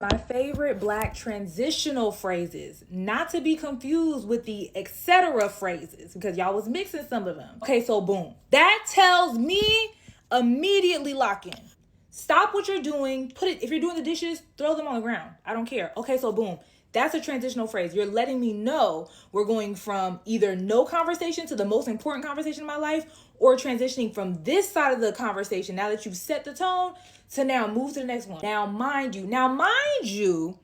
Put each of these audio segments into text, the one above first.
My favorite Black transitional phrases, not to be confused with the etc. phrases, because y'all was mixing some of them. Okay, so boom. That tells me immediately lock in. Stop what you're doing. If you're doing the dishes, throw them on the ground. I don't care. Okay, so boom. That's a transitional phrase. You're letting me know we're going from either no conversation to the most important conversation in my life, or transitioning from this side of the conversation, now that you've set the tone, to now move to the next one. Now, mind you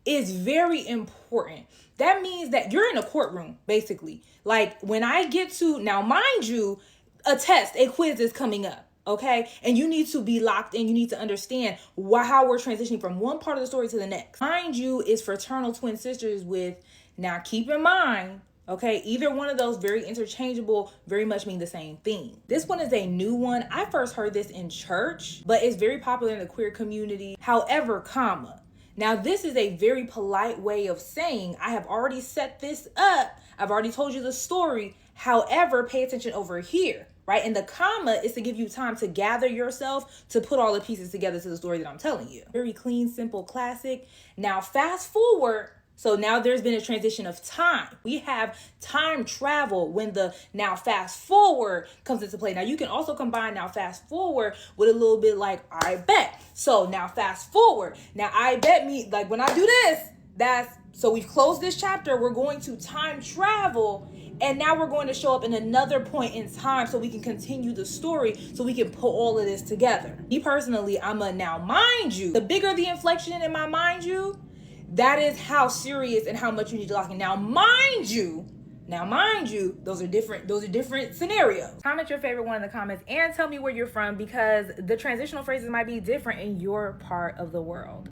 is very important. That means that you're in a courtroom, basically. Like when I get to, now mind you, a test, a quiz is coming up. Okay, and you need to be locked in. You need to understand how we're transitioning from one part of the story to the next. Mind you is fraternal twin sisters with, now keep in mind, okay, either one of those very interchangeable, very much mean the same thing. This one is a new one. I first heard this in church, but it's very popular in the queer community. However, comma. Now, this is a very polite way of saying, I have already set this up. I've already told you the story. However, pay attention over here, right? And the comma is to give you time to gather yourself, to put all the pieces together to the story that I'm telling you. Very clean, simple, classic. Now, fast forward. So now there's been a transition of time. We have time travel when the now fast forward comes into play. Now you can also combine now fast forward with a little bit like I bet. So now fast forward. Now I bet me, like when I do this, so we've closed this chapter. We're going to time travel. And now we're going to show up in another point in time so we can continue the story, so we can put all of this together. Me personally, I'm a now mind you. The bigger the inflection in my mind you, that is how serious and how much you need to lock in. Now, mind you, those are different scenarios. Comment your favorite one in the comments and tell me where you're from, because the transitional phrases might be different in your part of the world.